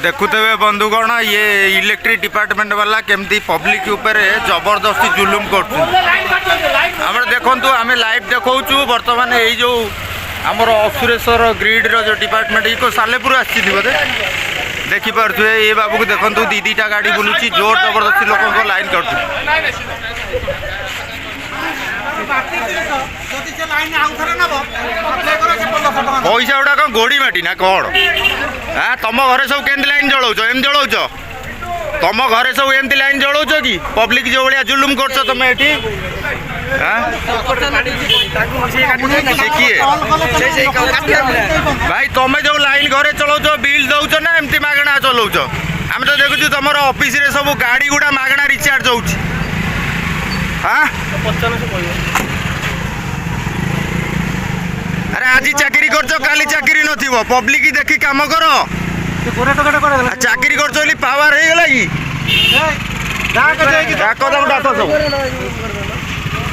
देखुवे बंधुगण ये electric department वाला केमती पब्लिक ऊपर जबरदस्ती जुलुम कर देखु आम लाइव देखु बर्तमान ये जो आमर असुरेश्वर ग्रिड जो डिपार्टमेंट ये सालेपुर आसी बोधे देखिपे ये बाबू को देखु दी दीटा गाड़ी बुलूँ जोर जबरदस्ती लोक लाइन कर पैसा गुड़ा कौन गोड़ी माटी ना कौन हाँ तुम घरे सब के लाइन जलाऊच एम जलाऊच तुम घरे सब एमती लाइन जलाऊच कि पब्लिक जो भाया जुलुम कर तुम ये भाई तुम जो लाइन घरे चलाऊच बिल दौच ना एमती मागणा चलाऊच आम तो देखु तुम ऑफिस रे सब गाड़ी गुड़ा मागणा रिचार्ज हो अरे आज चाकरी कर काली चाकरी न पब्लिक देखी काम कर चाकरी कर पावर हो गला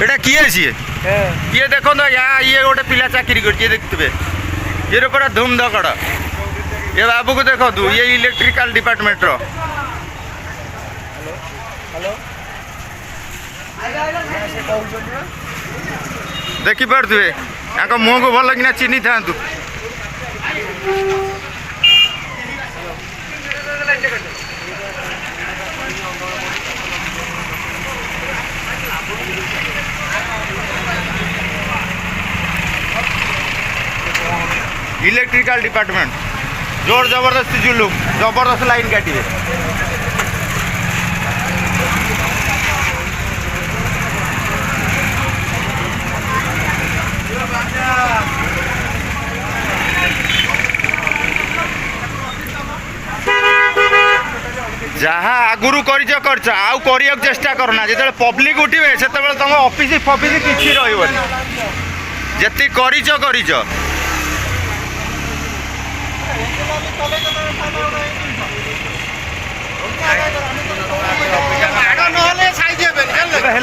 कि किए सी ये देखो ये गोटे पिला चाकरी कर देखते ये पूरा धूम धकड़ ये बाबू को देखो ये इलेक्ट्रिकल डिपार्टमेंट रो देखी पारे मुह को भल कि चिन्ह था इलेक्ट्रिकल डिपार्टमेंट जोर जबरदस्ती जुलुम जबरदस्त लाइन काटे जहाँ आगुरी कर आउ कर चेष्टा करना जो पब्लिक उठे से तुम ऑफिस फफिस किसी रही जी कर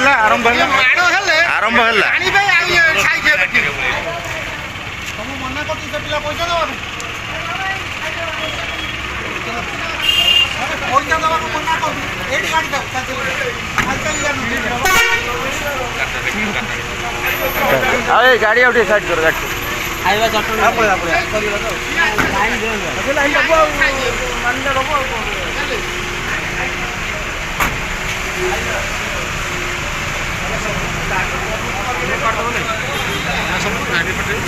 आरंभ आरंभ अरे गाड़ी आउट साइड कर गाड़ी आइबा चटन लाइन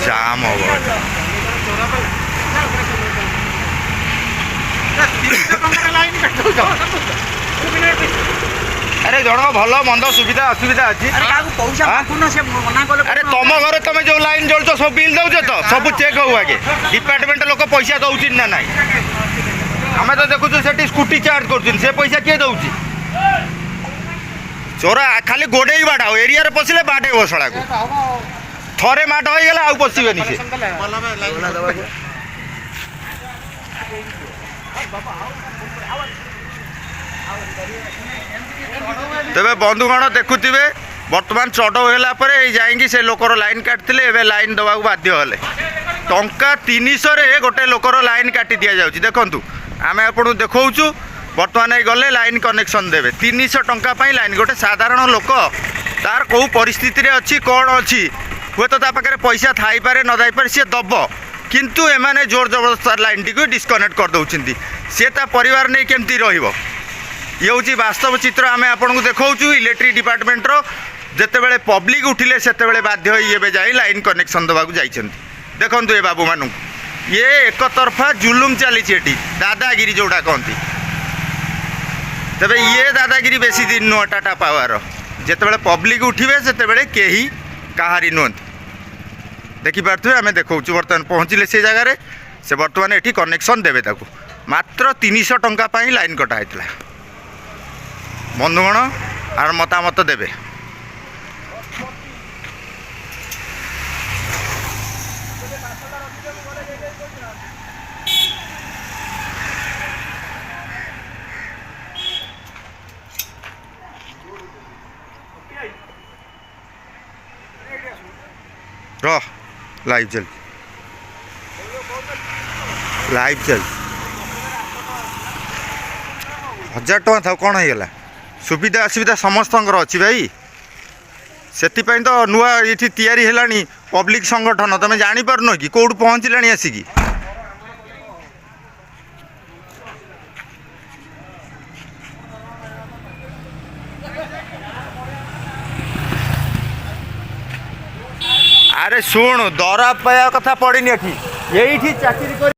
जाम हो अरे जन भल मंद सुविधा असुविधा अच्छी अरे तुम घर तुम जो लाइन जलुच सब बिल दौच तो सब चेक हो आगे डिपार्टमेंट लोक पैसा दौर ना ना आम तो देखु से स्कूटी चार्ज कर पैसा किए दौर चोरा खाली गोड़े बाड़ एरिया पशिले बाटे बसड़ा को थरे माट हो गला पशिबेनि से तेरे बंधुगण देखुवे बर्तमान चढ़ होगा जाइए से लोकर लाइन काटते एवं लाइन दवा बाध्य हेले टंका 300 गोटे लोकर लाइन काटी दि जाऊँगी देखु आम आपको देखु बर्तमान गले लाइन कनेक्शन देवे 300 टंका लाइन गोटे साधारण लोक तार कौ परिस्थिति अच्छी कौन अच्छी हे तो पाखे पैसा थाई पारे न थाई पारे सी दब किंतु एमाने जोर जबरदस्त लाइन टी डिस्कनेक्ट कर दौरान सी परिवार नहीं केमती रही ये हूँ वास्तव चित्र आम आपको देखा इलेक्ट्रिक डिपार्टमेंट रो जिते पब्लिक उठिले से बाध्य हो जाए लाइन कनेक्शन देवाक जाइए देखु ये बाबू मान ये एक तरफा जुलुम चली दादागिरी जोड़ा कहती तेरे ये दादागिरी बेसी दिन नुह टाटा पावर जिते पब्लिक उठे से कहीं कहारी नुहति देखिपे आम देखा बर्तमान पहुँचले से जगार से बर्तमान ये कनेक्शन देवे मात्र 300 टंका लाइन कटा होता बंधुगण आर मतामत देवे लाइव चल ଲାଇଭ୍ ଚାଲିଛି। 1000 ଟଙ୍କା ଥାଉ, କ'ଣ ହେଇଗଲା? ସୁବିଧା ଅସୁବିଧା ସମସ୍ତଙ୍କର ଅଛି ଭାଇ। ସେଥିପାଇଁ ତ ନୂଆ ଏଠି ତିଆରି ହେଲାଣି ପବ୍ଲିକ ସଂଗଠନ। ତମେ ଜାଣିପାରୁନ କି କେଉଁଠୁ ପହଞ୍ଚିଲାଣି ଆସିକି? ଆରେ ଶୁଣୁ, ଦରମା ପାଇବା କଥା ପଡ଼ିନି ଏଠି, ଏଇଠି ଚାକିରି କରି